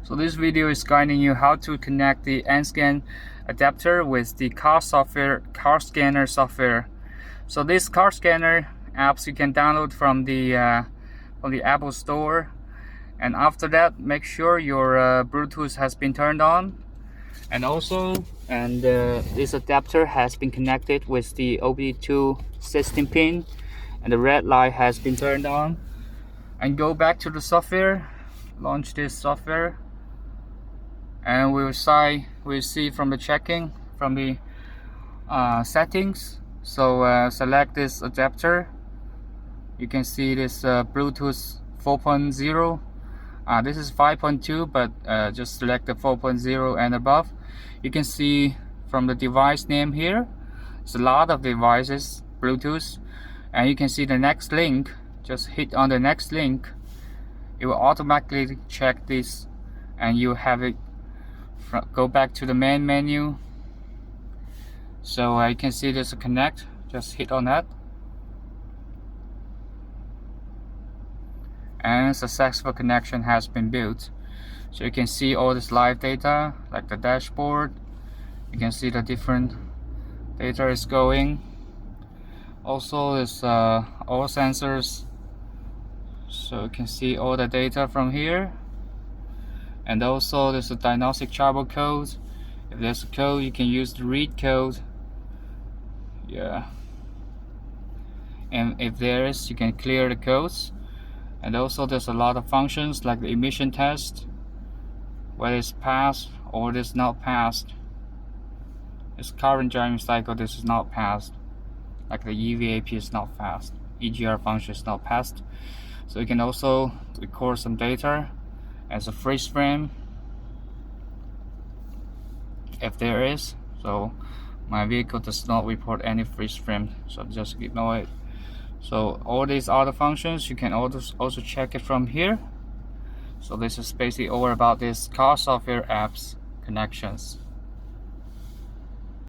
So this video is guiding you how to connect the NSCAN adapter with the car scanner software. So this car scanner apps you can download from the Apple Store, and after that make sure your Bluetooth has been turned on, and this adapter has been connected with the OBD2 system pin, and the red light has been turned on. And go back to the software, launch this software, and we'll see from the checking from the settings. So select this adapter. You can see this Bluetooth 4.0. This is 5.2, but just select the 4.0 and above. You can see from the device name here, it's a lot of devices Bluetooth, and you can see the next link. Just hit on the next link, it will automatically check this, and you have it go back to the main menu. So you can see there's a connect, just hit on that, and successful connection has been built. So you can see all this live data like the dashboard. You can see the different data is going. Also there's all sensors, so you can see all the data from here. And also there's a diagnostic trouble code. If there's a code, you can use the read code. Yeah, and if there is, you can clear the codes. And also there's a lot of functions like the emission test, whether it's passed or it's not passed. This current driving cycle, this is not passed, like the EVAP is not passed, EGR function is not passed. So you can also record some data as a freeze frame if there is. So my vehicle does not report any freeze frame, so just ignore it. So all these other functions you can also check it from here. So this is basically all about this car software apps connections.